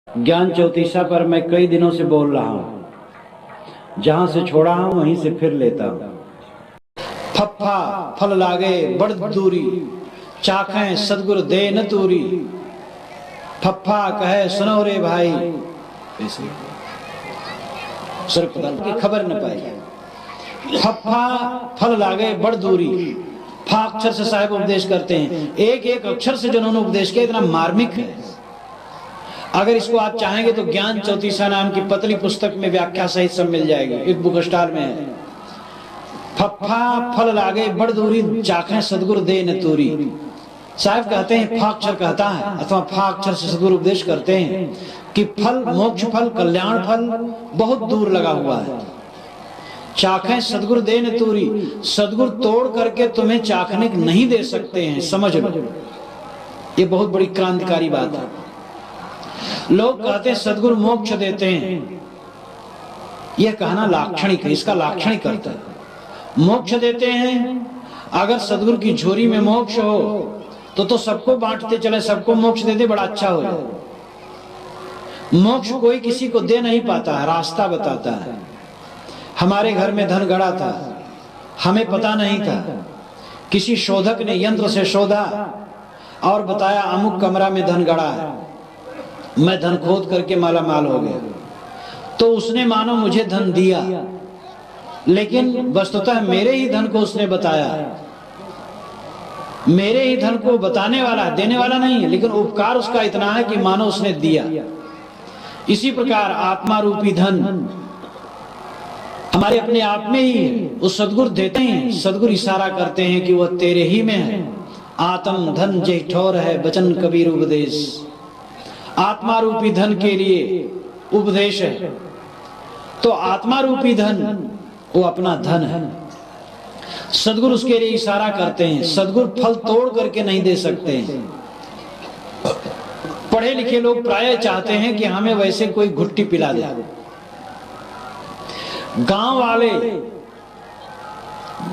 ज्ञान चौतीसा पर मैं कई दिनों से बोल रहा हूँ। जहाँ से छोड़ा हूँ वहीं से फिर लेता हूँ। फप्फा फल लागे बड़ दूरी, चाखें सदगुरु दे न तूरी। फप्फा कहे सुनो रे भाई, ऐसे सिर्फ की खबर न पाई। फप्फा फल लागे बड़ दूरी, फा अक्षर से साहिब उपदेश करते हैं। एक एक अक्षर से जिन्होंने उपदेश किया इतना मार्मिक है। अगर इसको आप चाहेंगे तो ज्ञान चौतीसा नाम की पतली पुस्तक में व्याख्या सहित सब मिल जाएगी। एक बुक स्टॉल में है। फप्फा फल लागे बड़ दूरी, चाखें सदगुरु दे न तूरी। साहब कहते हैं, फा अक्षर कहता है अथवा फा अक्षर से सदगुरु उपदेश करते हैं कि फल, मोक्ष फल, कल्याण फल बहुत दूर लगा हुआ है। चाखें सदगुरु दे न तूरी, सदगुरु तोड़ करके तुम्हें चाखने नहीं दे सकते हैं, समझ लो। ये बहुत बड़ी क्रांतिकारी बात है। लोग कहते हैं सदगुरु मोक्ष देते हैं, यह कहना लाक्षणिक है, इसका लाक्षणिक अर्थ है। मोक्ष देते हैं, अगर सदगुरु की झोरी में मोक्ष हो तो सबको बांटते चले, सबको मोक्ष देते, बड़ा अच्छा हो जाए। मोक्ष कोई किसी को दे नहीं पाता है, रास्ता बताता है। हमारे घर में धन गड़ा था, हमें पता नहीं था। किसी शोधक ने यंत्र से शोधा और बताया अमुक कमरा में धन गड़ा है। मैं धन खोद करके माला माल हो गया। तो उसने मानो मुझे धन दिया, लेकिन वस्तुतः मेरे ही धन को उसने बताया। मेरे ही धन को बताने वाला, देने वाला नहीं है, लेकिन उपकार उसका इतना है कि मानो उसने दिया। इसी प्रकार आत्मा रूपी धन हमारे अपने आप में ही है, उस सदगुरु देते हैं। सदगुरु इशारा करते हैं कि वह तेरे ही में है। आत्म धन जय ठोर है, बचन कबीर उपदेश। आत्मा रूपी धन के लिए उपदेश है। तो आत्मा रूपी धन वो अपना धन है। सदगुरु उसके लिए इशारा करते हैं। सदगुरु फल तोड़ करके नहीं दे सकते हैं। पढ़े लिखे लोग प्राय चाहते हैं कि हमें वैसे कोई घुट्टी पिला दे। गांव वाले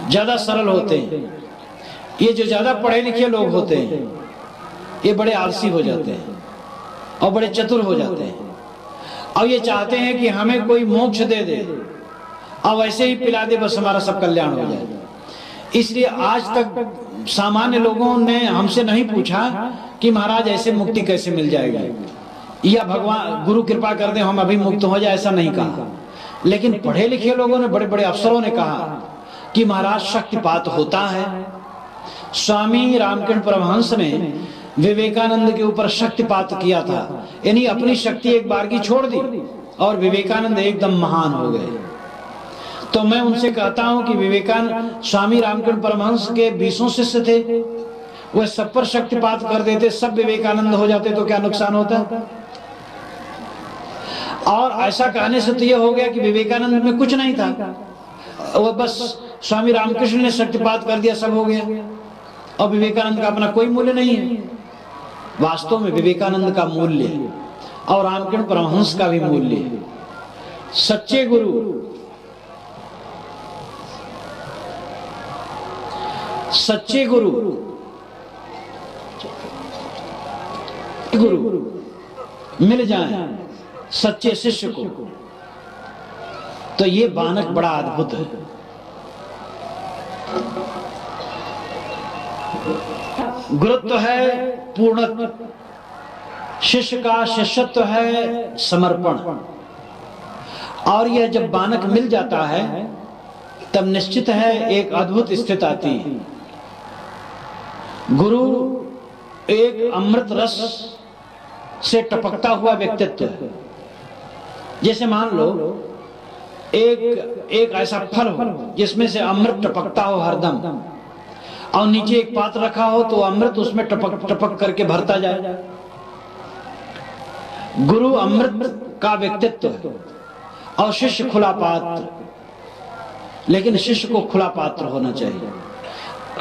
ज्यादा सरल होते हैं। ये जो ज्यादा पढ़े लिखे लोग होते हैं ये बड़े आलसी हो जाते हैं और बड़े चतुर हो जाते हैं। और ये चाहते हैं कि हमें कोई मोक्ष दे दे और वैसे ही पिला दे, बस हमारा सब कल्याण हो जाए। इसलिए आज तक सामान्य लोगों ने हमसे नहीं पूछा कि महाराज ऐसे मुक्ति कैसे मिल जाएगी, या भगवान गुरु कृपा कर दे हम अभी मुक्त हो जाए, ऐसा नहीं कहा। लेकिन पढ़े लिखे लोगों ने, बड़े बड़े अफसरों ने कहा कि महाराज शक्तिपात होता है। स्वामी रामकृष्ण परमहंस ने विवेकानंद के ऊपर शक्तिपात किया था, यानी अपनी शक्ति एक बार की छोड़ दी और विवेकानंद एकदम महान हो गए। तो मैं उनसे कहता हूं कि विवेकानंद, स्वामी रामकृष्ण परमहंस के 20 शिष्य थे, वह सब पर शक्तिपात कर देते, सब विवेकानंद हो जाते तो क्या नुकसान होता। और ऐसा कहने से तो यह हो गया कि विवेकानंद में कुछ नहीं था, वह बस स्वामी रामकृष्ण ने शक्तिपात कर दिया, सब हो गया। और विवेकानंद का अपना कोई मूल्य नहीं है। वास्तव में विवेकानंद का मूल्य और रामकृष्ण परमहंस का भी मूल्य है। सच्चे गुरु, सच्चे गुरु मिल जाएं सच्चे शिष्य को, तो ये बानक बड़ा अद्भुत है। गुरुत्व है पूर्णत्व, शिष्य का शिष्यत्व है समर्पण। और यह जब बानक मिल जाता है तब निश्चित है एक अद्भुत स्थिति आती है। गुरु एक अमृत रस से टपकता हुआ व्यक्तित्व है। जैसे मान लो एक ऐसा फल हो जिसमें से अमृत टपकता हो हरदम, और नीचे एक पात्र रखा हो तो अमृत उसमें टपक टपक करके भरता जाए। गुरु अमृत का व्यक्तित्व है और शिष्य खुला पात्र। लेकिन शिष्य को खुला पात्र होना चाहिए।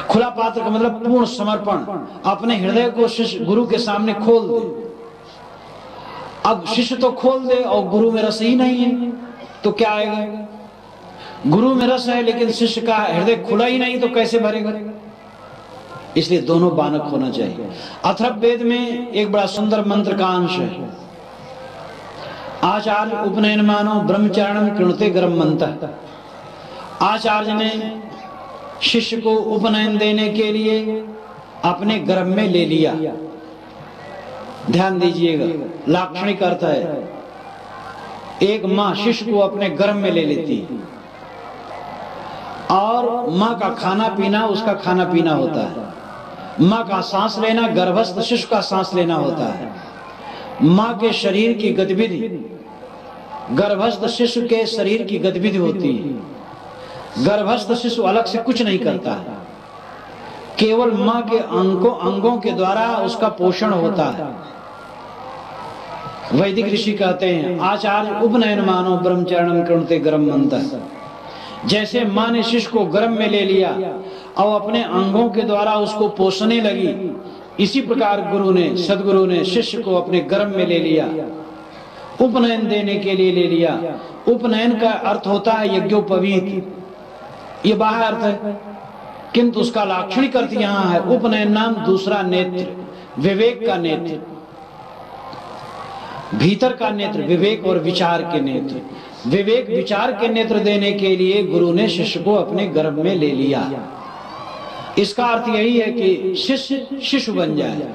खुला पात्र का मतलब पूर्ण समर्पण, अपने हृदय को शिष्य गुरु के सामने खोल दे। अब शिष्य तो खोल दे और गुरु में रस ही नहीं है तो क्या आएगा। गुरु में रस है लेकिन शिष्य का हृदय खुला ही नहीं तो कैसे भरेगा। इसलिए दोनों बानक होना चाहिए। अथर्व वेद में एक बड़ा सुंदर मंत्र का अंश है। आचार्य उपनयन मानो ब्रह्मचारिणम कृणुते गर्म मंतः। आचार्य ने शिष्य को उपनयन देने के लिए अपने गर्भ में ले लिया। ध्यान दीजिएगा, लाक्षणिक अर्थ है, एक माँ शिष्य को अपने गर्भ में ले लेती और माँ का खाना पीना उसका खाना पीना होता है। माँ का सांस लेना गर्भस्थ शिशु का सांस लेना होता है। माँ के शरीर की गतिविधि गर्भस्थ शिशु के शरीर की गतिविधि होती है। गर्भस्थ शिशु अलग से कुछ नहीं करता है, केवल माँ के अंगों के द्वारा उसका पोषण होता है। वैदिक ऋषि कहते हैं आचार्य उपनयन मानो ब्रह्मचारिणम कृणुते गर्म मंतः। जैसे माँ ने शिशु को गर्भ में ले लिया और अपने अंगों के द्वारा उसको पोषने लगी, इसी प्रकार गुरु ने, सदगुरु ने शिष्य को अपने गर्भ में ले लिया, उपनयन देने के लिए ले लिया। उपनयन का अर्थ होता है यज्ञोपवीत, ये बाह्य अर्थ है, किंतु उसका लाक्षणिक अर्थ यहाँ है उपनयन नाम दूसरा नेत्र, विवेक का नेत्र, भीतर का नेत्र, विवेक और विचार के नेत्र। विवेक विचार के नेत्र देने के लिए गुरु ने शिष्य को अपने गर्भ में ले लिया। इसका अर्थ यही है कि शिष्य शिशु बन जाए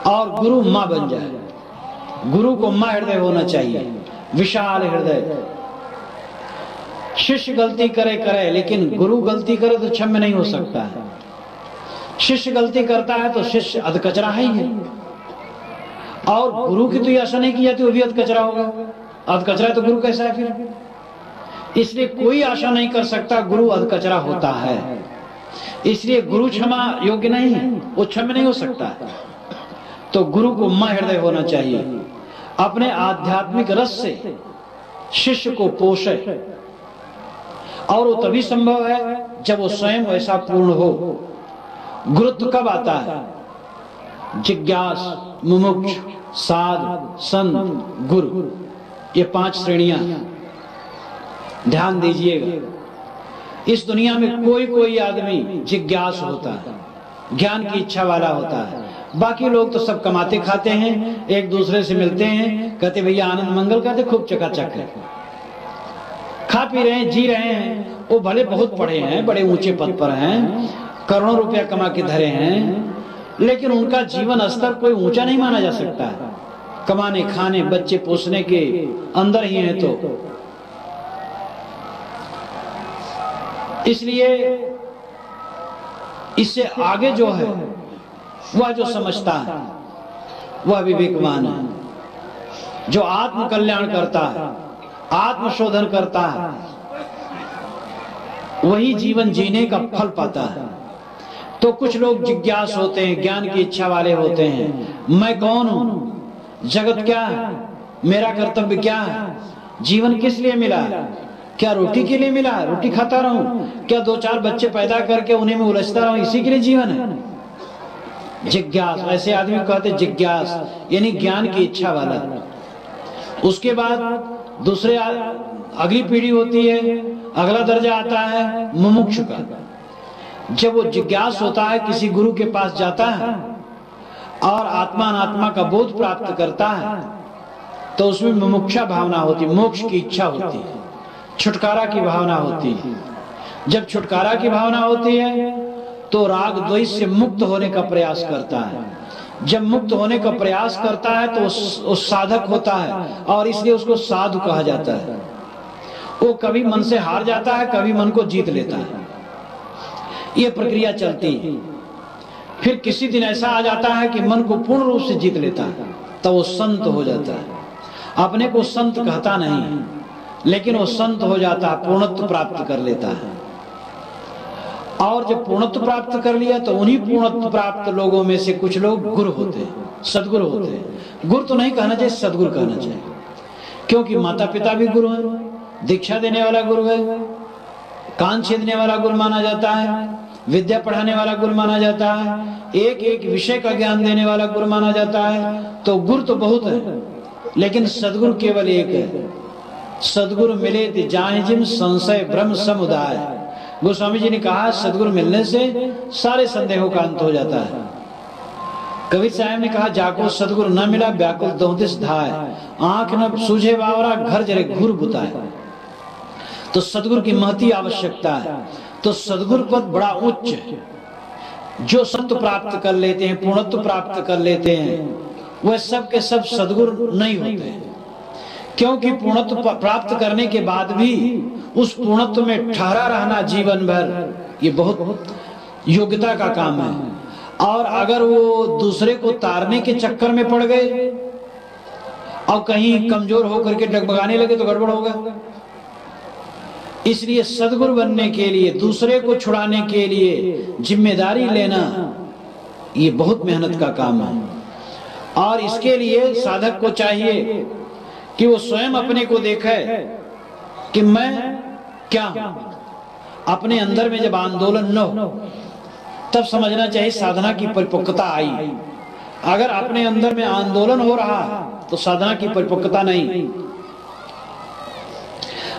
और गुरु मां बन जाए। गुरु को मां हृदय होना चाहिए, विशाल हृदय। शिष्य गलती करे लेकिन गुरु गलती करे तो क्षम्य नहीं हो सकता है। शिष्य गलती करता है तो शिष्य अधकचरा ही है, और गुरु की तो ये आशा नहीं की जाती वो भी अधकचरा होगा। अधकचरा तो गुरु कैसा है फिर? इसलिए कोई आशा नहीं कर सकता गुरु अधकचरा होता है। इसलिए गुरु क्षमा योग्य नहीं है, वो क्षम्य नहीं हो सकता। तो गुरु को मां हृदय होना चाहिए, अपने आध्यात्मिक रस से शिष्य को पोषे, और वो तभी संभव है जब वो स्वयं वैसा पूर्ण हो। गुरुत्व कब आता है? जिज्ञास, मुमुक्ष, साध, संत, गुरु, ये 5 श्रेणियां। ध्यान दीजिएगा, इस दुनिया में कोई आदमी जिज्ञास होता है, ज्ञान की इच्छा वाला होता है। बाकी लोग तो सब कमाते खाते हैं, एक दूसरे से मिलते हैं, कहते भैया आनंद मंगल, कहते खूब चकाचक है, खा पी रहे हैं, जी रहे हैं। वो भले बहुत पढ़े हैं, बड़े ऊंचे पद पर हैं, करोड़ों रुपया कमा के धरे हैं, लेकिन उनका जीवन स्तर कोई ऊंचा नहीं माना जा सकता है। कमाने खाने बच्चे पोसने के अंदर ही है। तो इसलिए इससे आगे जो है वह जो समझता है वह विवेकवान है, जो आत्म कल्याण करता है, आत्मशोधन करता है, वही जीवन जीने का फल पाता है। तो कुछ लोग जिज्ञास होते हैं, ज्ञान की इच्छा वाले होते हैं। मैं कौन हूं? जगत क्या है? मेरा कर्तव्य क्या है? जीवन किस लिए मिला? क्या रोटी के लिए मिला? रोटी खाता रहूं? क्या 2-4 बच्चे पैदा करके उन्हीं में उलझता रहूं, इसी के लिए जीवन है? जिज्ञास, ऐसे आदमी कहते जिज्ञास, यानी ज्ञान की इच्छा वाला। उसके बाद दूसरे अगली पीढ़ी होती है, अगला दर्जा आता है मुमुक्षु का। जब वो जिज्ञास होता है, किसी गुरु के पास जाता है और आत्मा अनात्मा का बोध प्राप्त करता है, तो उसमें मुमुक्षा भावना होती है, मोक्ष की इच्छा होती है, छुटकारा की भावना होती है। जब छुटकारा की भावना होती है तो राग द्वेष से मुक्त होने का प्रयास करता है। जब मुक्त होने का प्रयास करता है तो वो साधक होता है, और इसलिए उसको साधु कहा जाता है। वो कभी मन से हार जाता है, कभी मन को जीत लेता है, ये प्रक्रिया चलती है। फिर किसी दिन ऐसा आ जाता है कि मन को पूर्ण रूप से जीत लेता है, तो वो संत हो जाता है। अपने को संत कहता नहीं, लेकिन वो संत हो जाता है, पूर्णत्व प्राप्त कर लेता है। और जब पूर्णत्व प्राप्त कर लिया तो उन्हीं पूर्णत्व प्राप्त लोगों में से कुछ लोग गुरु होते हैं, सदगुरु होते हैं। गुरु तो नहीं कहना चाहिए, सदगुरु कहना चाहिए, क्योंकि माता पिता भी गुरु हैं, दीक्षा देने वाला गुरु है, कान छेदने वाला गुरु माना जाता है, विद्या पढ़ाने वाला गुरु माना जाता है, एक एक विषय का ज्ञान देने वाला गुरु माना जाता है। तो गुरु तो बहुत है, लेकिन सदगुरु केवल एक है। सदगुरु मिले थे जाने जिम संशय भ्रम समुदाय। गोस्वामी जी ने कहा सदगुरु मिलने से सारे संदेहों का अंत हो जाता है। कबीर साहब ने कहा, जाको सदगुरु न मिला व्याकुल दोदिस धाय, आंख न सूझे बावरा घर जरे घूर बुताए। तो सदगुरु की महती आवश्यकता है। तो सदगुरु पद बड़ा उच्च है। जो सत्य प्राप्त कर लेते हैं, पूर्णत्व प्राप्त कर लेते हैं, वह सब के सब सदगुरु नहीं होते, क्योंकि पूर्णत्व प्राप्त करने के बाद भी उस पूर्णत्व में ठहरा रहना जीवन भर, ये बहुत योग्यता का काम है। और अगर वो दूसरे को तारने के चक्कर में पड़ गए और कहीं कमजोर होकर के डगमगाने लगे तो गड़बड़ होगा। इसलिए सदगुरु बनने के लिए, दूसरे को छुड़ाने के लिए जिम्मेदारी लेना, ये बहुत मेहनत का काम है। और इसके लिए साधक को चाहिए कि वो स्वयं अपने को देखे कि मैं क्या हूं। अपने अंदर में जब आंदोलन न हो तब समझना चाहिए साधना की परिपक्वता आई। अगर अपने अंदर में आंदोलन हो रहा तो साधना की परिपक्वता नहीं।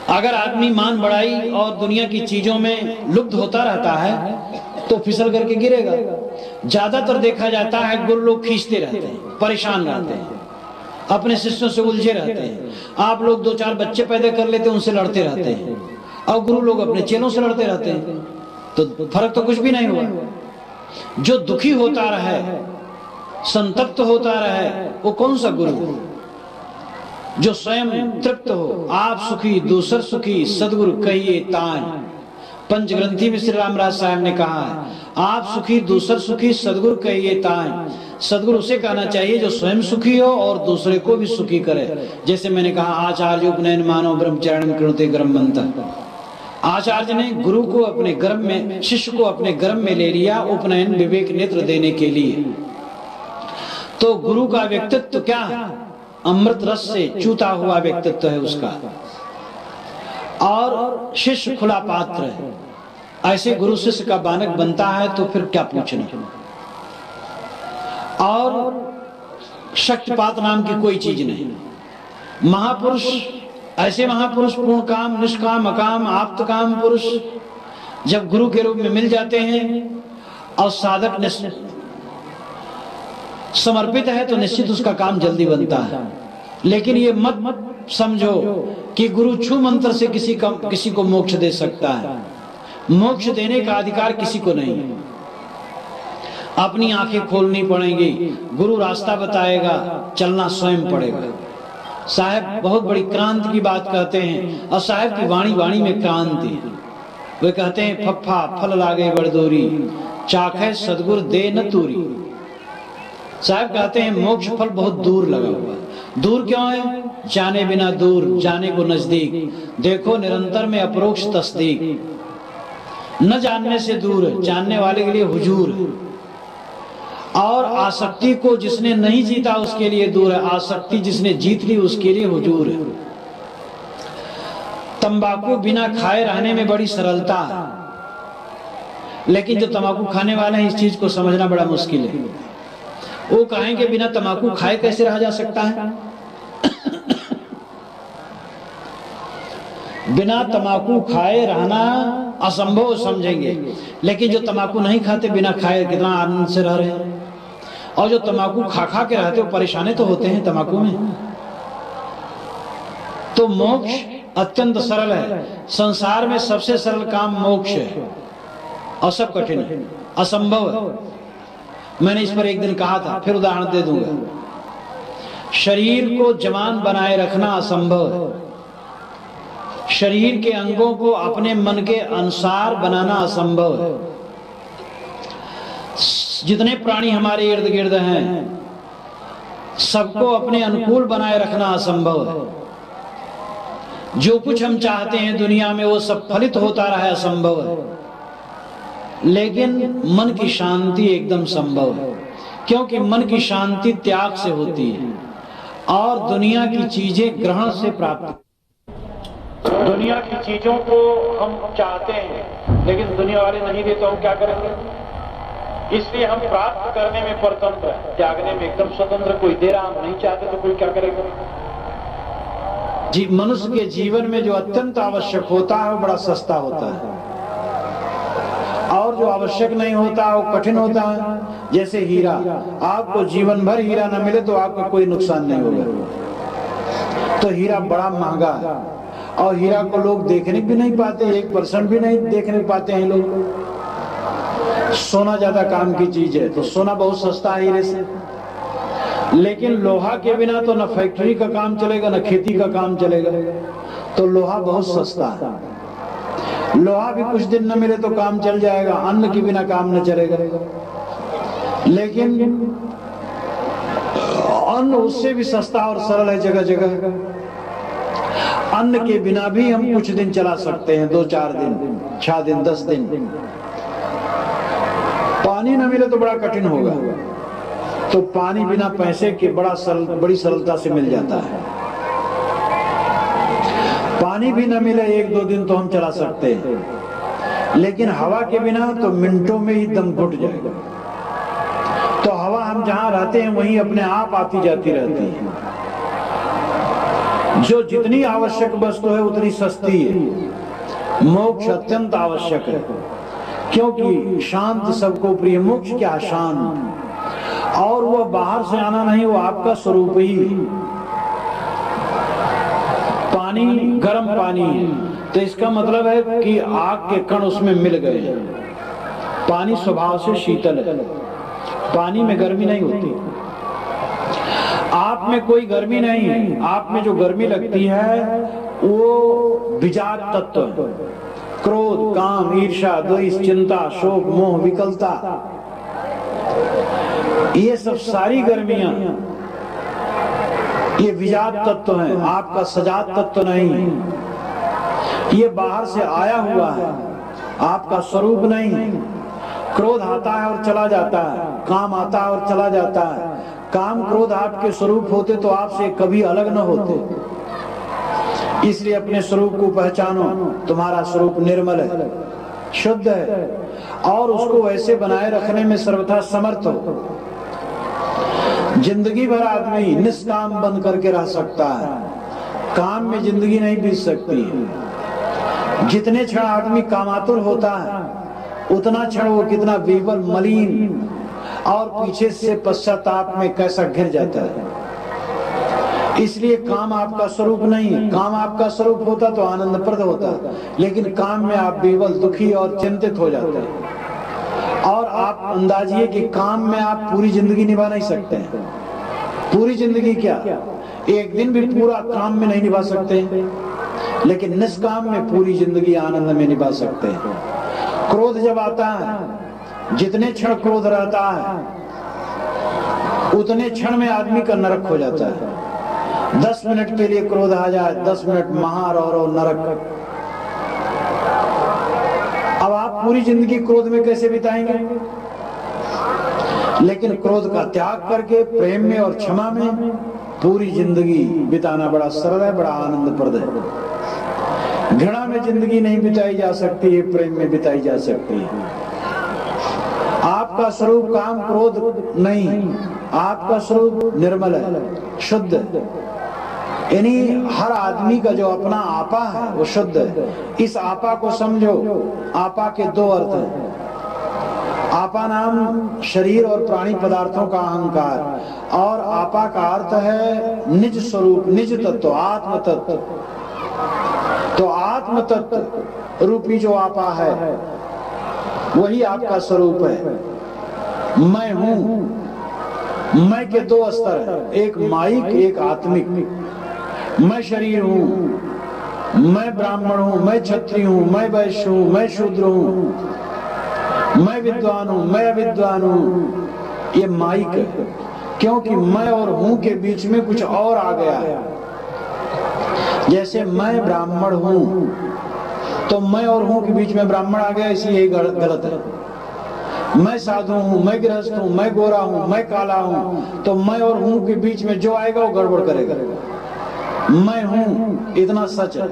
अगर आदमी मान बढ़ाई और दुनिया की चीजों में लुप्त होता रहता है तो फिसल करके गिरेगा। ज्यादातर देखा जाता है गुरु लोग खींचते रहते हैं, परेशान रहते हैं, अपने शिष्यों से उलझे रहते हैं। आप लोग 2-4 बच्चे पैदा कर लेते हैं, उनसे लड़ते रहते हैं, और गुरु लोग अपने चेलों से लड़ते रहते हैं, तो फर्क तो कुछ भी नहीं हुआ। जो दुखी होता रहे, संतप्त होता रहे, वो कौन सा गुरु? जो स्वयं तृप्त हो। आप सुखी दूसर सुखी सदगुरु कहिए तान। पंचग्रंथी में श्री रामराज साहब ने कहा, आप सुखी दूसर सुखी सदगुरु कहिए तान। सदगुरु उसे कहना चाहिए जो स्वयं सुखी हो और दूसरे को भी सुखी करे। जैसे मैंने कहा, आचार्य उपनयन मानव ब्रह्मचरण कृणुते गर्भ मंत्र। आचार्य ने गुरु को अपने गर्भ में, शिष्य को अपने गर्भ में ले लिया उपनयन विवेक नेत्र देने के लिए। तो गुरु का व्यक्तित्व क्या है? अमृत रस से चूता हुआ व्यक्तित्व है उसका, और शिष्य खुला पात्र है। ऐसे गुरु शिष्य का बानक बनता है तो फिर क्या पूछना। और शक्तिपात नाम की कोई चीज नहीं। महापुरुष, ऐसे महापुरुष पूर्ण काम निष्काम अकाम आप्त काम पुरुष जब गुरु के रूप में मिल जाते हैं और साधक समर्पित है तो निश्चित उसका काम जल्दी बनता है। लेकिन ये मत समझो कि गुरु छू मंत्र से किसी को मोक्ष दे सकता है। मोक्ष देने का अधिकार किसी को नहीं। अपनी आंखें खोलनी पड़ेंगी, गुरु रास्ता बताएगा, चलना स्वयं पड़ेगा। साहब बहुत बड़ी क्रांति की बात कहते हैं, और साहब की वाणी में क्रांति है। वे कहते हैं, फफ्फा फल लागे बड़दोरी, चाखे सदगुरु दे न तूरी। साहब कहते हैं मोक्ष फल बहुत दूर लगा हुआ। दूर क्यों है? जाने बिना दूर, जाने को नजदीक। देखो निरंतर में अपरोक्ष तस्दीक। न जानने से दूर है, जानने वाले के लिए हुजूर है। और आसक्ति को जिसने नहीं जीता उसके लिए दूर है, आसक्ति जिसने जीत ली उसके लिए हुजूर है। तंबाकू बिना खाए रहने में बड़ी सरलता है, लेकिन जो तंबाकू खाने वाले हैं इस चीज को समझना बड़ा मुश्किल है। वो कहेंगे बिना तंबाकू खाए कैसे रहा जा सकता है? बिना तंबाकू खाए रहना असंभव समझेंगे, लेकिन जो तंबाकू नहीं खाते बिना खाए कितना आनंद से रह रहे हैं। और जो तंबाकू खा के रहते हो परेशानी तो होते हैं तंबाकू में। तो मोक्ष अत्यंत सरल है। संसार में सबसे सरल काम मोक्ष है और सब कठिन है, असंभव है। मैंने इस पर एक दिन कहा था, फिर उदाहरण दे दूंगा। शरीर को जवान बनाए रखना असंभव है। शरीर के अंगों को अपने मन के अनुसार बनाना असंभव है। जितने प्राणी हमारे इर्द गिर्द हैं सबको अपने अनुकूल बनाए रखना असंभव है। जो कुछ हम चाहते हैं दुनिया में वो सब फलित होता रहा असंभव है, लेकिन मन की शांति एकदम संभव है, क्योंकि मन की शांति त्याग से होती है और दुनिया की चीजें ग्रहण से प्राप्त। दुनिया की चीजों को हम चाहते हैं लेकिन दुनिया वाले नहीं देते, तो हम क्या करेंगे? इसलिए हम प्राप्त करने में परतंत्र है, त्यागने में एकदम स्वतंत्र। कोई दे रहा, हम नहीं चाहते तो कोई क्या करेगा? जी, मनुष्य के जीवन में जो अत्यंत आवश्यक होता है वो बड़ा सस्ता होता है, और जो आवश्यक नहीं होता वो कठिन होता है। जैसे हीरा, आपको जीवन भर हीरा न मिले तो आपका कोई नुकसान नहीं होगा। तो हीरा बड़ा महंगा है और हीरा को लोग देखने भी नहीं पाते, 1% भी नहीं देखने पाते हैं लोग। सोना ज्यादा काम की चीज है, तो सोना बहुत सस्ता है हीरे से। लेकिन लोहा के बिना तो न फैक्ट्री का काम चलेगा न खेती का काम चलेगा, तो लोहा बहुत सस्ता है। लोहा भी कुछ दिन न मिले तो काम चल जाएगा, अन्न के बिना काम न चलेगा। लेकिन अन्न उससे भी सस्ता और सरल है जगह जगह। अन्न के बिना भी हम कुछ दिन चला सकते हैं, 2-4 दिन, 6 दिन, 10 दिन। पानी न मिले तो बड़ा कठिन होगा, तो पानी बिना पैसे के बड़ी सरलता से मिल जाता है। पानी भी न मिले 1-2 दिन तो हम चला सकते हैं, लेकिन हवा के बिना तो मिनटों में ही दम घुट जाएगा। तो हवा हम जहां रहते हैं वहीं अपने आप आती जाती रहती है। जो जितनी आवश्यक वस्तु है उतनी सस्ती है। मोक्ष अत्यंत आवश्यक है, क्योंकि शांत सबको प्रिय। मोक्ष क्या? शांत। और वह बाहर से आना नहीं, वो आपका स्वरूप ही। पानी गर्म पानी है, तो इसका मतलब है कि आग के कण उसमें मिल गए हैं। पानी स्वभाव से शीतल है, पानी में गर्मी नहीं होती। आप में कोई गर्मी नहीं है, आप में जो गर्मी लगती है वो विजात तत्व है। क्रोध, काम, ईर्ष्या, द्वेष, चिंता, शोक, मोह, विकलता, ये सब सारी गर्मियां ये विजात तत्व हैं, आपका सजात तत्व नहीं है। ये बाहर से आया हुआ है, आपका स्वरूप नहीं है। क्रोध आता है और चला जाता है, काम आता है और चला जाता है। काम क्रोध आपके स्वरूप होते तो आपसे कभी अलग न होते। इसलिए अपने स्वरूप को पहचानो। तुम्हारा स्वरूप निर्मल है, शुद्ध है, और उसको ऐसे बनाए रखने में सर्वथा समर्थ हो। जिंदगी भर आदमी निष्काम बन करके रह सकता है, काम में जिंदगी नहीं बीत सकती है। जितने क्षण आदमी कामातुर होता है उतना क्षण वो कितना विवल, मलिन और पीछे से पश्चाताप में कैसा घिर जाता है। इसलिए काम आपका स्वरूप नहीं है। काम आपका स्वरूप होता तो आनंदप्रद होता, लेकिन काम में आप विवल, दुखी और चिंतित हो जाते हैं। और आप अंदाजिए कि काम में आप पूरी जिंदगी निभा नहीं सकते हैं। पूरी जिंदगी क्या, एक दिन भी पूरा काम में नहीं निभा सकते, लेकिन निष्काम में पूरी जिंदगी आनंद में निभा सकते हैं। क्रोध जब आता है, जितने क्षण क्रोध रहता है उतने क्षण में आदमी का नरक हो जाता है। 10 मिनट के लिए क्रोध आ जाए, 10 मिनट महारौरव नरक। अब आप पूरी जिंदगी क्रोध में कैसे बिताएंगे? लेकिन क्रोध का त्याग करके प्रेम में और क्षमा में पूरी जिंदगी बिताना बड़ा सरल है, बड़ा आनंदप्रद है। घृणा में जिंदगी नहीं बिताई जा सकती है, प्रेम में बिताई जा सकती है। आपका स्वरूप काम क्रोध नहीं, आपका स्वरूप निर्मल है, शुद्ध है। यानी हर आदमी का जो अपना आपा है वो शुद्ध है। इस आपा को समझो। आपा के 2 अर्थ हैं। आपा नाम शरीर और प्राणी पदार्थों का अहंकार, और आपा का अर्थ है निज स्वरूप, निज तत्व, आत्म तत्व। तो आत्म तत्व रूपी जो आपा है वही आपका स्वरूप है। मैं हूं। मैं के 2 स्तर हैं, एक माइक, एक आत्मिक। मैं शरीर हूं, मैं ब्राह्मण हूं, मैं क्षत्रिय हूं, मैं वैश्य हूं, मैं शूद्र हूं, मैं विद्वान हूं, मैं अविद्वान हूं। ये माइक है, क्योंकि मैं और हूं के बीच में कुछ और आ गया है। जैसे मैं ब्राह्मण हूं तो मैं और हूं के बीच में ब्राह्मण आ गया, इसलिए यही गलत है। मैं साधु हूं, मैं गृहस्थ हूं, मैं गोरा हूं, मैं काला हूं, तो मैं और हूं के बीच में जो आएगा वो गड़बड़ करेगा। मैं हूं इतना सच है।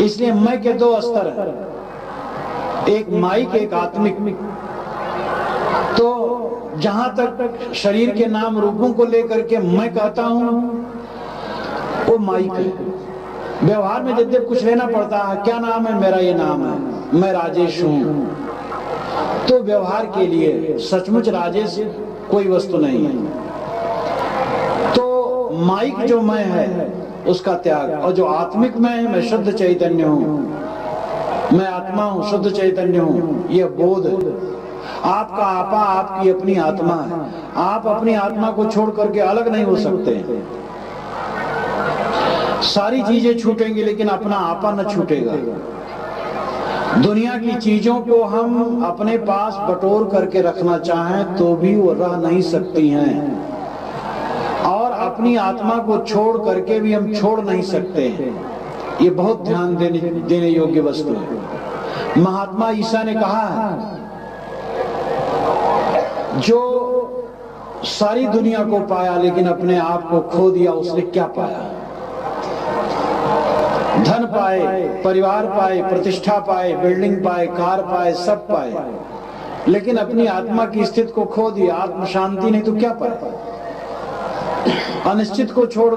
इसलिए मैं के 2 स्तर है, एक माइक, एक आत्मिक। तो जहां तक शरीर के नाम रूपों को लेकर के मैं कहता हूं वो माइक है। व्यवहार में जब कुछ लेना पड़ता है, क्या नाम है मेरा, ये नाम है। मैं राजेश हूं, तो व्यवहार के लिए सचमुच राजेश कोई वस्तु नहीं है। तो माइक जो मैं है उसका त्याग, और जो आत्मिक मैं है, मैं शुद्ध चैतन्य हूं, मैं आत्मा हूं, शुद्ध चैतन्य हूं, यह बोध। आपका आपा आपकी अपनी आत्मा है। आप अपनी आत्मा को छोड़ करके अलग नहीं हो सकते। सारी चीजें छूटेंगी लेकिन अपना आपा न छूटेगा। दुनिया की चीजों को हम अपने पास बटोर करके रखना चाहें तो भी वो रह नहीं सकती हैं, और अपनी आत्मा को छोड़ करके भी हम छोड़ नहीं सकते हैं। ये बहुत ध्यान देने योग्य वस्तु है। महात्मा ईसा ने कहा है, जो सारी दुनिया को पाया लेकिन अपने आप को खो दिया, उसने क्या पाया? धन पाए, परिवार पाए, प्रतिष्ठा पाए, बिल्डिंग पाए, कार पाए, सब पाए, लेकिन अपनी आत्मा की स्थिति को खो दिया, आत्म शांति नहीं तो क्या पाए? अनिश्चित को छोड़,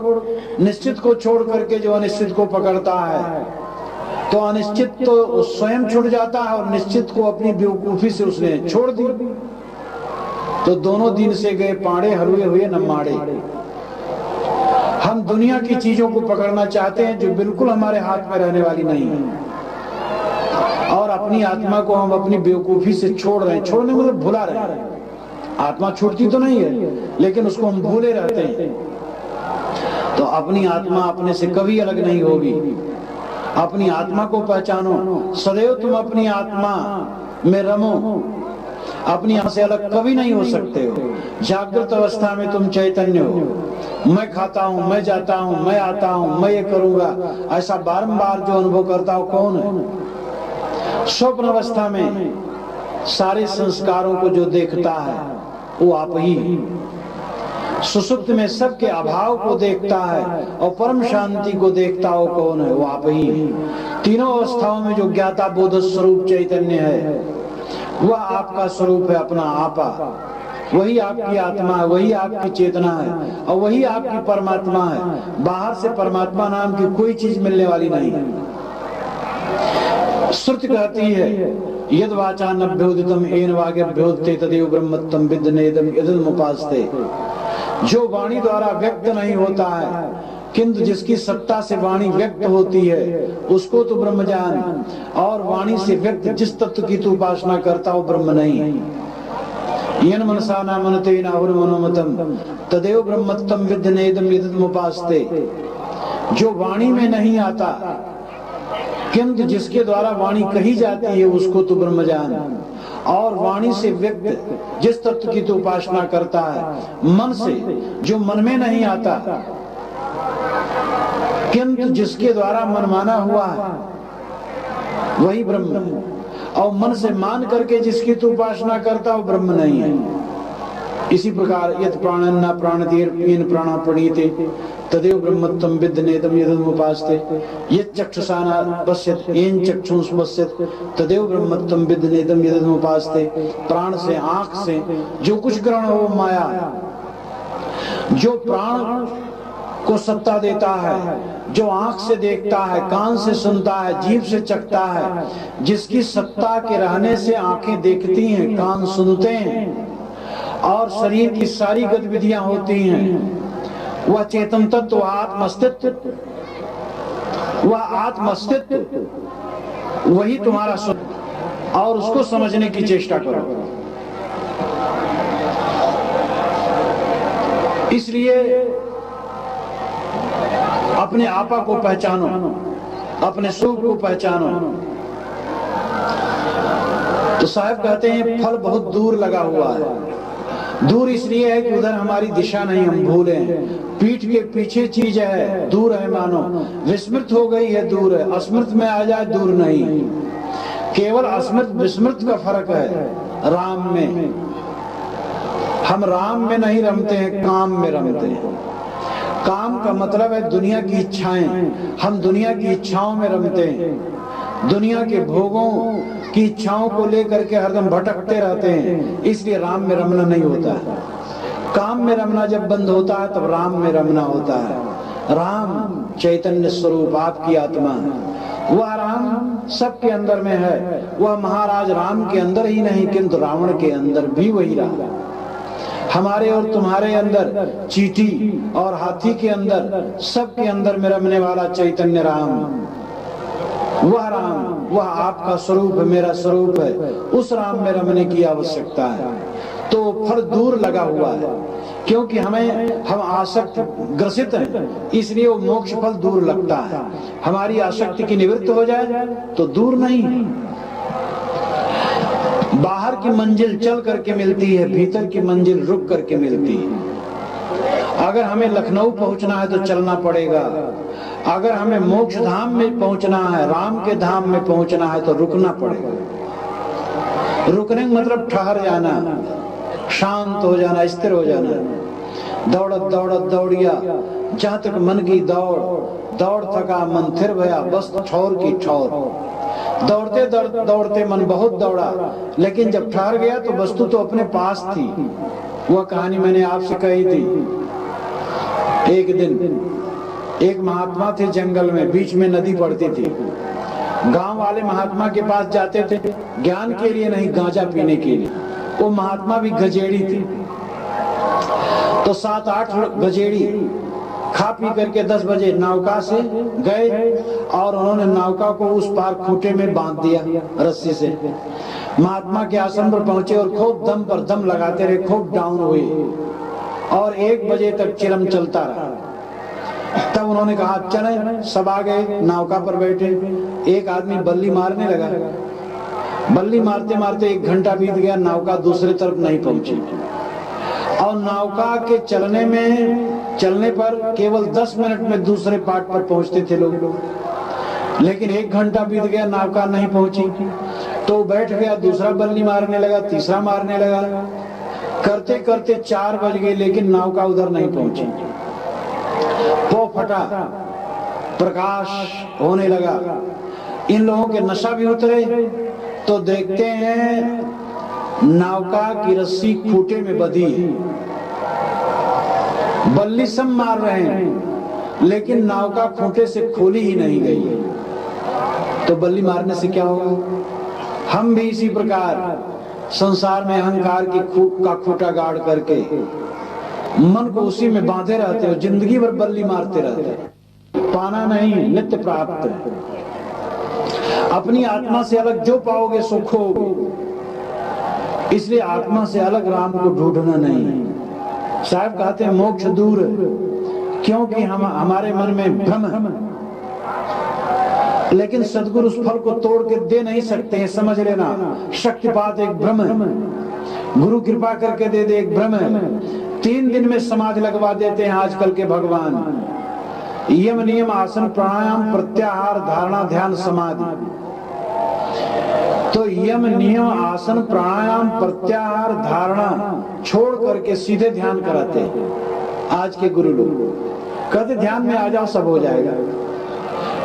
निश्चित को छोड़ करके जो अनिश्चित को पकड़ता है, तो अनिश्चित तो स्वयं छूट जाता है और निश्चित को अपनी बेवकूफी से उसने छोड़ दी। तो दोनों दिन से गए पाड़े, हरुए हुए न माड़े। हम दुनिया की चीजों को पकड़ना चाहते हैं जो बिल्कुल हमारे हाथ में रहने वाली नहीं है, और अपनी आत्मा को हम अपनी बेवकूफी से छोड़ रहे हैं। छोड़ने मतलब भुला रहे हैं। आत्मा छूटती तो नहीं है लेकिन उसको हम भूले रहते हैं। तो अपनी आत्मा अपने से कभी अलग नहीं होगी। अपनी आत्मा को पहचानो, सदैव तुम अपनी आत्मा में रमो, अपनी आत्मा से अलग कभी नहीं हो सकते हो। जागृत अवस्था में तुम चैतन्य हो। मैं खाता हूं, मैं जाता हूं, मैं आता हूं, मैं ये करूंगा, ऐसा बारंबार जो अनुभव करता हो कौन है? स्वप्न अवस्था में सारे संस्कारों को जो देखता है वो आप ही। सुसुप्त में सबके अभाव को देखता है और परम शांति को देखता हो कौन है? वो आप ही। तीनों अवस्थाओं में जो ज्ञाता बोध स्वरूप चैतन्य है वह आपका स्वरूप है, अपना आपा। वही आपकी आत्मा है, वही आपकी चेतना है और वही आपकी परमात्मा है। बाहर से परमात्मा नाम की कोई चीज मिलने वाली नहीं है। श्रुति कहती है, यद वाचा नभ्योदितम येन वाग्यभ्योदिते तदेव ब्रह्मत्वं विद्येदम यदमुपास्ते। जो वाणी द्वारा व्यक्त नहीं होता है किंतु जिसकी सत्ता से वाणी व्यक्त होती है उसको तो ब्रह्म जान, और वाणी से व्यक्त जिस तत्व की तू उपासना करता हो ब्रह्म नहीं। येन मनसा न मनते न मनोमतम तदेव ब्रह्मत्वं विद्येदम यदमुपास्ते। जो वाणी में नहीं आता किंतु जिसके द्वारा वाणी कही जाती है उसको तो ब्रह्म जान, और वाणी से व्यक्त जिस तत्व की तू उपासना करता है मन से, जो मन में नहीं आता किंतु जिसके द्वारा मनमाना हुआ है वही ब्रह्म, और मन से मान करके जिसकी तू उपासना करता हो ब्रह्म नहीं है। इसी प्रकार यत् प्राणं न प्राणतीर्न प्राणा प्रणीते तदेव ब्रह्मत्वं विद्येदम यदमुपास्ते। यत् चक्षुषा न पश्यत् येन चक्षुष पश्यत् तदेव ब्रह्मत्वं विद्येदम यदमुपास्ते। प्राण से, आंख से जो कुछ ग्रहण हो माया, जो प्राण को सत्ता देता है, जो आंख से देखता है, कान से सुनता है, जीभ से चखता है, जिसकी सत्ता के रहने से आंखें देखती हैं, कान सुनते हैं और शरीर की सारी गतिविधियां होती हैं, वह चेतन तत्व, वह आत्मस्तित्व, वह आत्मस्तित्व वही तुम्हारा स्वरूप, और उसको समझने की चेष्टा करो। इसलिए अपने आपा को पहचानो, अपने स्वरूप को पहचानो। तो साहब कहते हैं फल बहुत दूर लगा हुआ है। दूर इसलिए है कि उधर हमारी दिशा नहीं, हम भूले हैं। पीठ के पीछे चीज है, दूर है, मानो विस्मृत हो गई है, दूर है। अस्मृत में आ जाए, दूर नहीं। केवल अस्मृत विस्मृत का फर्क है राम में। हम राम में नहीं रमते हैं, काम में रमते हैं। काम का मतलब है दुनिया की इच्छाएं। हम दुनिया की इच्छाओं में रमते हैं, दुनिया के भोगों की इच्छाओं को लेकर के हरदम भटकते रहते हैं। इसलिए राम में रमना नहीं होता है। काम में रमना जब बंद होता है तब राम में रमना होता है। राम चैतन्य स्वरूप आपकी आत्मा है, वह राम सबके अंदर में है। वह महाराज राम के अंदर ही नहीं किंतु रावण के अंदर भी वही रहा। हमारे और तुम्हारे अंदर, चींटी और हाथी के अंदर, सबके अंदर में रमने वाला चैतन्य राम, वह राम, वह आपका स्वरूप है, मेरा स्वरूप है। उस राम में रमने की आवश्यकता है। तो फल दूर लगा हुआ है, क्योंकि हम आसक्त ग्रसित हैं, इसलिए वो मोक्ष फल दूर लगता है। हमारी आसक्ति की निवृत्ति हो जाए तो दूर नहीं। बाहर की मंजिल चल करके मिलती है, भीतर की मंजिल रुक करके मिलती है। अगर हमें लखनऊ पहुंचना है तो चलना पड़ेगा। अगर हमें मोक्ष धाम में पहुंचना है, राम के धाम में पहुंचना है तो रुकना पड़ेगा। रुकने का मतलब ठहर जाना, शांत हो जाना, स्थिर हो जाना। दौड़त दौड़त दौड़िया जहां तक मन की दौड़, दौड़ थका मन थिर भया, बस ठौर की ठौर। दौड़ते दौड़ते मन बहुत दौड़ा, लेकिन जब ठहर गया तो वस्तु तो अपने पास थी। वह कहानी मैंने आपसे कही थी। एक दिन एक महात्मा थे जंगल में, बीच में नदी पड़ती थी। गांव वाले महात्मा के पास जाते थे ज्ञान के लिए नहीं, गांजा पीने के लिए। वो महात्मा भी गजेड़ी थी। तो 7-8 गजेड़ी खा पी करके 10 बजे नौका से गए और उन्होंने नौका को उस पार खूंटे में बांध दिया रस्सी से। महात्मा के आश्रम पर पहुंचे और खूब दम पर दम लगाते रहे, खूब डाउन हुए और 1 बजे तक चिलम चलता रहा। तब उन्होंने कहा चले, सब आ गए, नौका पर बैठे। एक आदमी बल्ली मारने लगा। बल्ली मारते मारते 1 घंटा बीत गया, नौका दूसरे तरफ नहीं पहुंची। और नौका के चलने पर केवल 10 मिनट में दूसरे पाट पर पहुंचते थे लोग, लेकिन 1 घंटा बीत गया, नौका नहीं पहुंची। तो बैठ गया, दूसरा बल्ली मारने लगा, तीसरा मारने लगा। करते करते 4 बज गए, लेकिन नौका उधर नहीं पहुंची। वो फटा, प्रकाश होने लगा। इन लोगों के नशा भी उतरे तो देखते हैं नौका की रस्सी खूंटे में बंधी है। बल्ली सब मार रहे हैं, लेकिन नौका खूंटे से खोली ही नहीं गई। तो बल्ली मारने से क्या होगा? हम भी इसी प्रकार संसार में अहंकार की खूंटा गाड़ करके मन को उसी में बांधे रहते हो, जिंदगी भर बल्ली मारते रहते। पाना नहीं, नित्य प्राप्त है। अपनी आत्मा से अलग जो पाओगे सो खोगे। इसलिए आत्मा से अलग राम को ढूंढना नहीं। साहब कहते हैं मोक्ष दूर है, क्योंकि हमारे मन में भ्रम है। लेकिन सदगुरु उस फल को तोड़ के दे नहीं सकते हैं, समझ लेना। शक्तिपात एक भ्रम है, गुरु कृपा करके दे दे एक भ्रम है। 3 दिन में समाधि लगवा देते हैं आजकल के भगवान। यम नियम आसन प्राणायाम प्रत्याहार धारणा ध्यान समाधि। तो यम नियम आसन प्राणायाम प्रत्याहार धारणा छोड़ करके सीधे ध्यान कराते हैं आज के गुरु लोग। कहते ध्यान में आ जाओ, सब हो जाएगा।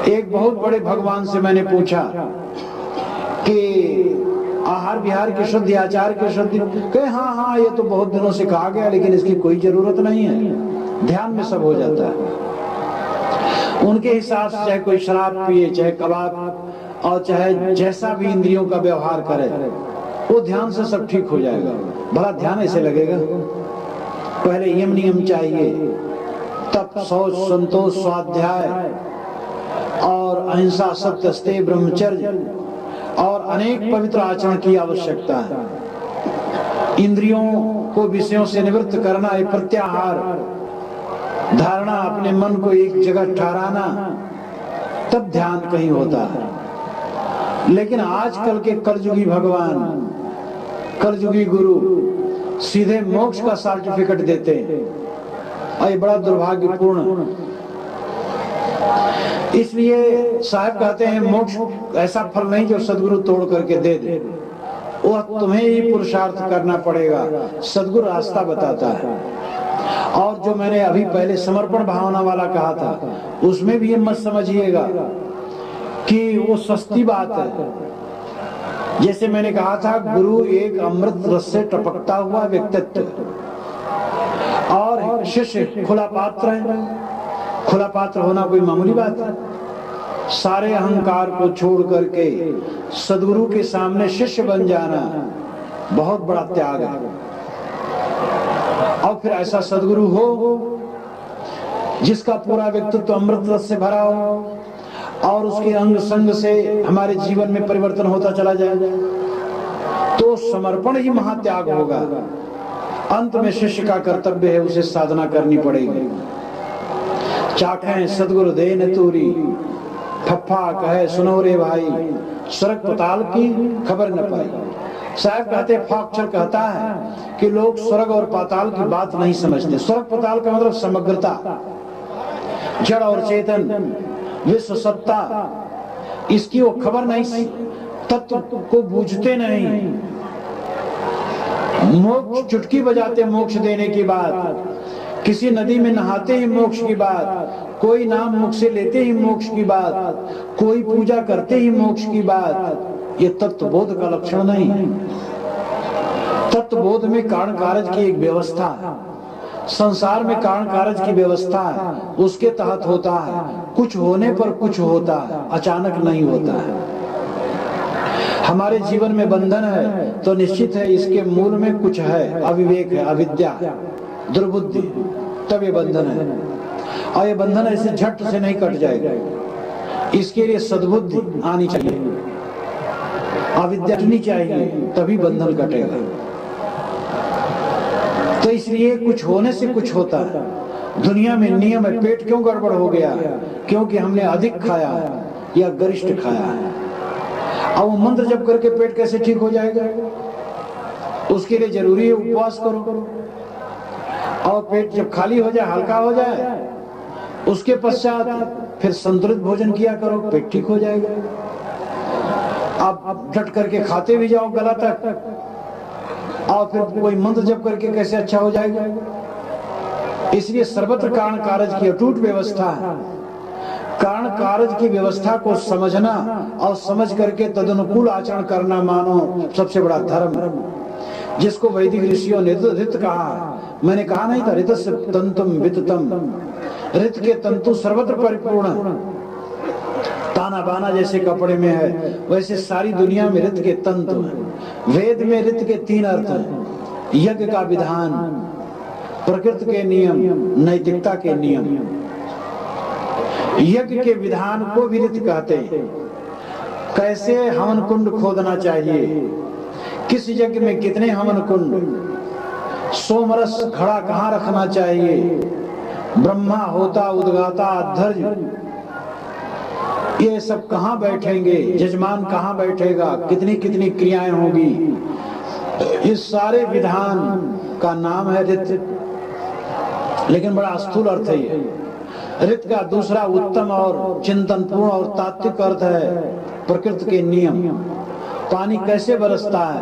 एक बहुत बड़े भगवान से मैंने पूछा कि आहार विहार की शुद्धि, आचार की शुद्धि। कहे हाँ, ये तो बहुत दिनों से कहा गया, लेकिन इसकी कोई जरूरत नहीं है, ध्यान में सब हो जाता है। उनके हिसाब से चाहे कोई शराब पिए, चाहे कबाब, और चाहे जैसा भी इंद्रियों का व्यवहार करे, वो ध्यान से सब ठीक हो जाएगा। भला ध्यान ऐसे लगेगा? पहले यम नियम चाहिए, तप, शौच, संतोष, स्वाध्याय और अहिंसा, सत्य, स्तेय, ब्रह्मचर्य और अनेक पवित्र आचरण की आवश्यकता है। इंद्रियों को विषयों से निवृत्त करना, एक प्रत्याहार धारणा, अपने मन को एक जगह ठहराना, तब ध्यान कहीं होता है। लेकिन आजकल के कलयुगी भगवान, कलयुगी गुरु सीधे मोक्ष का सर्टिफिकेट देते हैं, और ये बड़ा दुर्भाग्यपूर्ण। इसलिए साहब कहते हैं मोक्ष ऐसा फल नहीं जो सदगुरु तोड़ करके दे दे, वह तुम्हें ही पुरुषार्थ करना पड़ेगा। सदगुरु रास्ता बताता है। और जो मैंने अभी पहले समर्पण भावना वाला कहा था, उसमें भी ये मत समझिएगा कि वो सस्ती बात है। जैसे मैंने कहा था, गुरु एक अमृत रस से टपकता हुआ व्यक्तित्व और शिष्य खुला पात्र है। खुला पात्र होना कोई मामूली बात है? सारे अहंकार को छोड़ करके सदगुरु के सामने शिष्य बन जाना बहुत बड़ा त्याग है। और फिर ऐसा सदगुरु हो जिसका पूरा व्यक्तित्व अमृत रस से भरा हो और उसके अंग संग से हमारे जीवन में परिवर्तन होता चला जाए, तो समर्पण ही महात्याग होगा। अंत में शिष्य का कर्तव्य है उसे साधना करनी पड़ेगी। चाखें सदगुरु दे न तूरी, फफ्फा कहे सुनो रे भाई, स्वर्ग पताल की खबर न पाई। साहब कहते फाक्षर कहता है कि लोग स्वर्ग और पाताल की बात नहीं समझते। स्वर्ग पाताल का मतलब समग्रता, जड़ और चेतन, विश्व सत्ता, इसकी वो खबर नहीं, तत्व को बूझते नहीं। मोक्ष चुटकी बजाते मोक्ष देने की बात, किसी नदी में नहाते ही मोक्ष की बात, कोई नाम मुख से लेते ही मोक्ष की बात, कोई पूजा करते ही मोक्ष की बात, ये तत्व बोध का लक्षण नहीं। तत्व बोध में कारण कारज की एक व्यवस्था है, संसार में कारण कारज की व्यवस्था है, उसके तहत होता है। कुछ होने पर कुछ होता है, अचानक नहीं होता है। हमारे जीवन में बंधन है तो निश्चित है इसके मूल में कुछ है, अविवेक है, अविद्या, दुर्बुद्धि, तब ये बंधन है। और ये बंधन ऐसे झट से नहीं कट जाएगा, इसके लिए सद्बुद्धि आनी चाहिए, अविद्या हटनी चाहिए, तभी बंधन कटेगा। तो इसलिए कुछ होने से कुछ होता है। दुनिया में नियम है, पेट क्यों गड़बड़ हो गया? क्योंकि हमने अधिक खाया या गरिष्ठ खाया है। अब वो मंत्र जप करके पेट कैसे ठीक हो जाएगा? उसके लिए जरूरी है उपवास करो, और पेट जब खाली हो जाए, हल्का हो जाए, उसके पश्चात फिर संतुलित भोजन किया करो, पेट ठीक हो जाएगा। अब डट करके खाते भी जाओ गला तक, और फिर कोई मंत्र जप करके कैसे अच्छा हो जाएगा? इसलिए सर्वत्र कारण कारज की अटूट व्यवस्था है। कारण कारज की व्यवस्था को समझना और समझ करके तदनुकूल आचरण करना मानो सबसे बड़ा धर्म, जिसको वैदिक ऋषियों ने ऋत कहा। मैंने कहा नहीं था ऋतस्य तंतुम विततम, ऋत के तंतु सर्वत्र परिपूर्ण। ताना बाना जैसे कपड़े में है, वैसे सारी दुनिया में ऋत के तंतु हैं। वेद में ऋत के 3 अर्थ हैं, यज्ञ का विधान, प्रकृति के नियम, नैतिकता के नियम। यज्ञ के विधान को भी ऋत कहते हैं। कैसे हवन कुंड खोदना चाहिए, किस यज्ञ में कितने हवन कुंड, सोमरस घड़ा कहाँ रखना चाहिए, ब्रह्मा होता उद्गाता अध्वर्य, ये सब कहाँ बैठेंगे, यजमान कहाँ बैठेगा, कितनी कितनी क्रियाएं होगी, इस सारे विधान का नाम है ऋत। लेकिन बड़ा स्थूल अर्थ है ये। ऋत का दूसरा उत्तम और चिंतनपूर्ण और तात्विक अर्थ है प्रकृति के नियम। पानी कैसे बरसता है,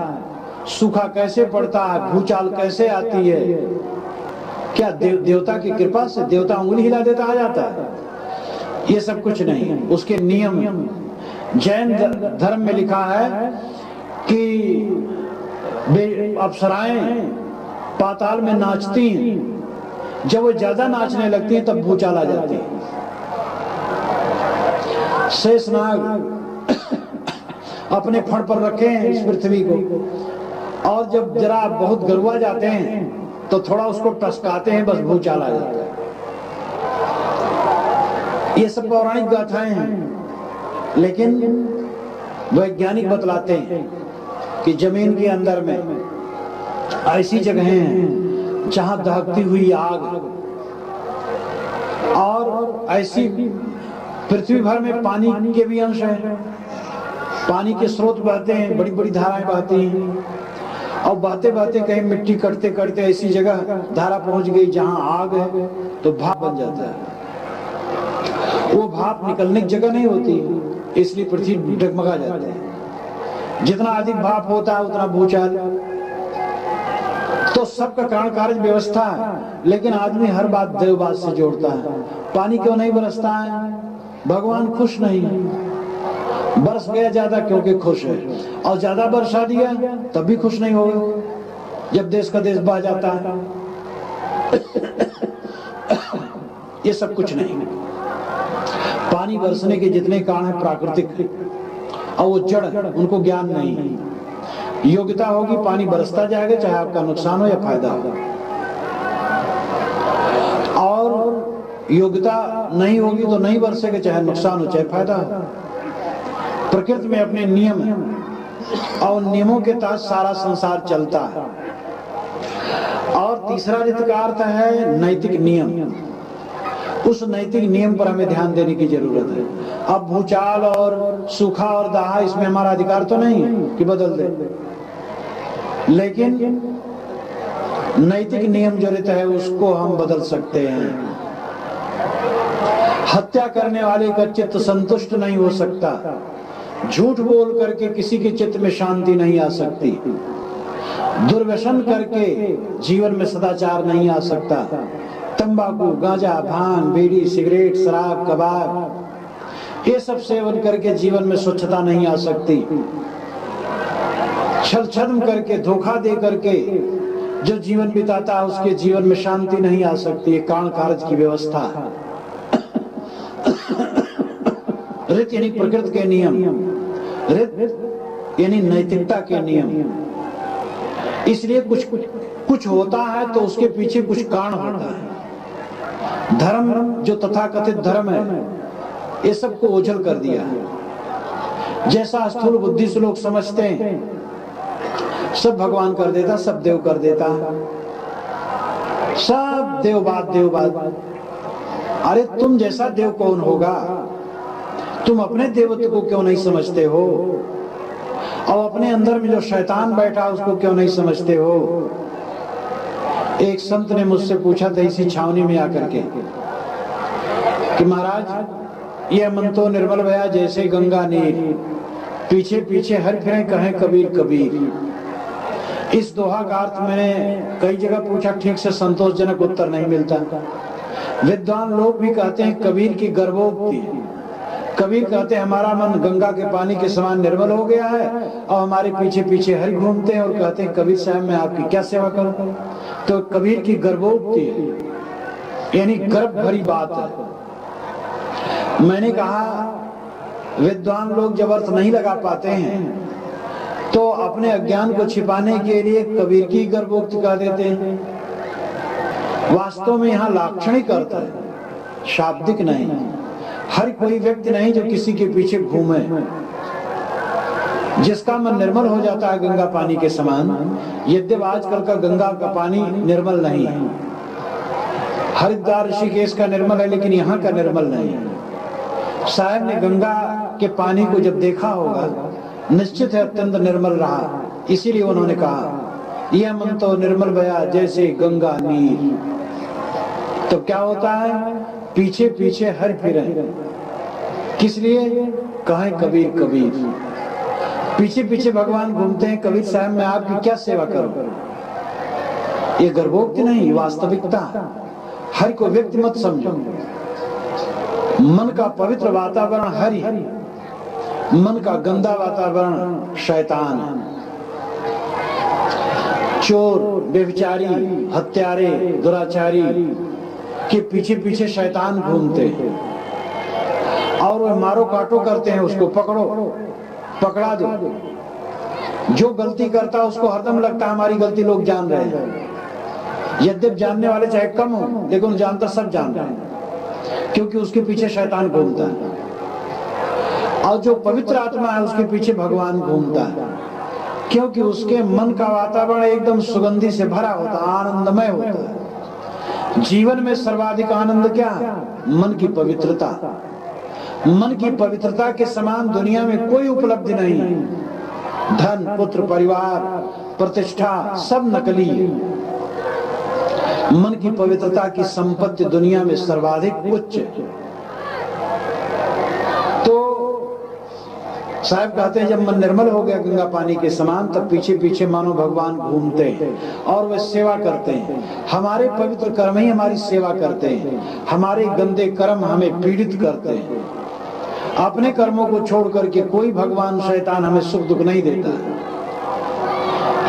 सूखा कैसे पड़ता है, भूचाल कैसे आती है, क्या देवता की कृपा से देवता उंगली हिला देता आ जाता है? ये सब कुछ नहीं, उसके नियम। जैन धर्म में लिखा है कि अप्सराएं पाताल में नाचती हैं, जब वो ज्यादा नाचने लगती हैं तब भूचाल आ जाती है। शेषनाग अपने फण पर रखे हैं इस पृथ्वी को, और जब जरा बहुत गरुआ जाते हैं तो थोड़ा उसको टसकाते हैं, बस भूचाल आ जाता है। ये सब पौराणिक गाथाएं हैं, लेकिन वैज्ञानिक बतलाते हैं कि जमीन के अंदर में ऐसी जगहें हैं जहां दहकती हुई आग, और ऐसी पृथ्वी भर में पानी के भी अंश हैं। पानी के स्रोत बहते हैं, बड़ी बड़ी धाराएं बहती हैं, और बहते बहते कहीं मिट्टी कटते कटते ऐसी जगह धारा पहुंच गई जहां आग है तो भाप बन जाता है। वो भाप निकलने की जगह नहीं होती, इसलिए पृथ्वी डगमगा जाती है। जितना अधिक भाप होता है उतना भूचाल। तो सबका कारण कार्य व्यवस्था है, लेकिन आदमी हर बात देवबात से जोड़ता है। पानी क्यों नहीं बरसता है? भगवान खुश नहीं है। बरस गया ज्यादा क्योंकि खुश है, और ज्यादा बरसा दिया तब भी खुश नहीं होगा जब देश का देश बह जाता है। ये सब कुछ नहीं। पानी बरसने के जितने कारण है प्राकृतिक और वो जड़, उनको ज्ञान नहीं है। योग्यता होगी पानी बरसता जाएगा, चाहे आपका नुकसान हो या फायदा हो। और योग्यता नहीं होगी तो नहीं बरसेगा, चाहे नुकसान हो चाहे फायदा हो। प्रकृति में अपने नियम है और नियमों के तहत सारा संसार चलता है। और तीसरा रित का अर्थ है नैतिक नियम। उस नैतिक नियम पर हमें ध्यान देने की जरूरत है। अब भूचाल और सूखा और दाह, इसमें हमारा अधिकार तो नहीं है कि बदल दे, लेकिन नैतिक नियम जो रहता है उसको हम बदल सकते हैं। हत्या करने वाले का चित्त संतुष्ट नहीं हो सकता, झूठ बोल करके किसी के चित्त में शांति नहीं आ सकती, दुर्व्यसन करके जीवन में सदाचार नहीं आ सकता, तंबाकू, गांजा, भांग, बीड़ी, सिगरेट, शराब, कबाब, ये सब सेवन करके जीवन में स्वच्छता नहीं आ सकती, छल छद्म करके, धोखा दे करके जो जीवन बिताता है उसके जीवन में शांति नहीं आ सकती। ये कारण कारज की व्यवस्था है। ऋत यानी प्रकृति के नियम, ऋत यानी नैतिकता के नियम। इसलिए कुछ होता है तो उसके पीछे कुछ कारण होता है। धर्म, जो तथाकथित धर्म है, ये सबको ओझल कर दिया है। जैसा स्थूल बुद्धि से लोग समझते हैं, सब भगवान कर देता, सब देव कर देता, सब देवबाद। अरे तुम जैसा देव कौन होगा? तुम अपने देवत्व को क्यों नहीं समझते हो? और अपने अंदर में जो शैतान बैठा उसको क्यों नहीं समझते हो? एक संत ने मुझसे पूछा था इसी छावनी में आकर के कि महाराज, यह मन तो निर्मल भया जैसे गंगा नीर, पीछे पीछे हर फिरे कहें कबीर कबीर। इस दोहा का अर्थ मैंने कई जगह पूछा, ठीक से संतोषजनक उत्तर नहीं मिलता। विद्वान लोग भी कहते हैं कबीर की गर्भोक्ति। कबीर कहते हैं हमारा मन गंगा के पानी के समान निर्मल हो गया है और हमारे पीछे पीछे हरि घूमते हैं और कहते हैं कबीर साहब मैं आपकी क्या सेवा करूं। तो कबीर की गर्भोक्ति यानी गर्भ भरी बात है। मैंने कहा विद्वान लोग जब अर्थ नहीं लगा पाते हैं तो अपने अज्ञान को छिपाने के लिए कबीर की गर्भोक्ति कह देते हैं। वास्तव में यहाँ लाक्षणिक अर्थ है, शाब्दिक नहीं। हर कोई व्यक्ति नहीं जो किसी के पीछे घूमे, जिसका मन निर्मल हो जाता है गंगा पानी के समान। यद्यप आजकल का गंगा का पानी निर्मल नहीं है, हरिद्वार ऋषिकेश का निर्मल है, लेकिन यहाँ का निर्मल नहीं है। साहब ने गंगा के पानी को जब देखा होगा, निश्चित है अत्यंत निर्मल रहा, इसीलिए उन्होंने कहा यह मन तो निर्मल भया जैसे गंगा नीर। तो क्या होता है? पीछे पीछे हर फिरे, किस लिए? कहें कबीर कबीर। पीछे पीछे भगवान घूमते हैं, कबीर साहब मैं आपकी क्या सेवा करूं। ये गर्भोक्ति नहीं, वास्तविकता। हरि को व्यक्ति मत समझो। मन का पवित्र वातावरण हरि, मन का गंदा वातावरण शैतान। चोर, व्यभिचारी, हत्यारे, दुराचारी के पीछे पीछे शैतान घूमते हैं और वो मारो काटो करते हैं, उसको पकड़ो, पकड़ा दो। जो गलती करता है उसको हरदम लगता है हमारी गलती लोग जान रहे हैं। यद्यप जानने वाले चाहे कम हो, लेकिन जानता सब जान रहे हैं, क्योंकि उसके पीछे शैतान घूमता है। और जो पवित्र आत्मा है उसके पीछे भगवान घूमता है, क्योंकि उसके मन का वातावरण एकदम सुगंधि से भरा होता है, आनंदमय होता है। जीवन में सर्वाधिक आनंद क्या? मन की पवित्रता। मन की पवित्रता के समान दुनिया में कोई उपलब्धि नहीं। धन, पुत्र, परिवार, प्रतिष्ठा सब नकली है। मन की पवित्रता की संपत्ति दुनिया में सर्वाधिक उच्च है। साहब कहते हैं जब मन निर्मल हो गया गंगा पानी के समान, तब पीछे पीछे मानो भगवान घूमते हैं और वे सेवा करते हैं। हमारे पवित्र कर्म ही हमारी सेवा करते हैं, हमारे गंदे कर्म हमें पीड़ित करते हैं। अपने कर्मों को छोड़ करके कोई भगवान शैतान हमें सुख दुख नहीं देता।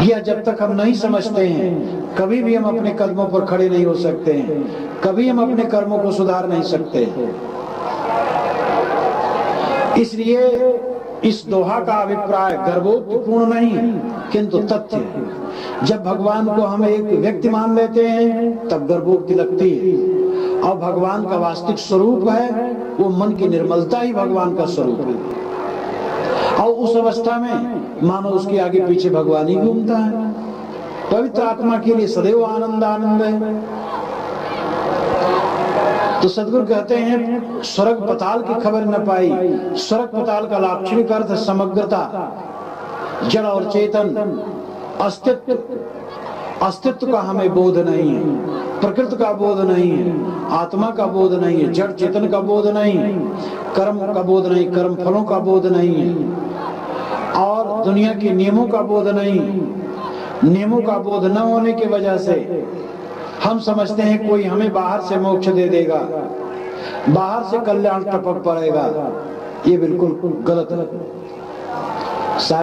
यह जब तक हम नहीं समझते हैं, कभी भी हम अपने कदमों पर खड़े नहीं हो सकते हैं, कभी हम अपने कर्मों को सुधार नहीं सकते। इसलिए इस दोहा का अभिप्राय गर्वोक्तिपूर्ण नहीं किंतु तथ्य है। जब भगवान को हम एक व्यक्ति मान लेते हैं तब गर्वोक्ति लगती है, और भगवान का वास्तविक स्वरूप है वो मन की निर्मलता ही भगवान का स्वरूप है। और उस अवस्था में मानो उसके आगे पीछे भगवान ही घूमता है। पवित्र आत्मा के लिए सदैव आनंद आनंद है। तो सदगुरु कहते हैं स्वर्ग पताल की खबर न पाई। स्वर्ग पताल का लाक्षणिक अर्थ समग्रता, जड़ और चेतन, अस्तित्व का हमें बोध नहीं है, प्रकृति का बोध नहीं है, आत्मा का बोध नहीं है, जड़ चेतन का बोध नहीं, कर्म का बोध नहीं, कर्म फलों का बोध नहीं है, और दुनिया के नियमों का बोध नहीं। नियमों का बोध न होने की वजह से हम समझते हैं कोई हमें बाहर से मोक्ष दे देगा, बाहर से कल्याण टपक पड़ेगा। ये बिल्कुल गलत है।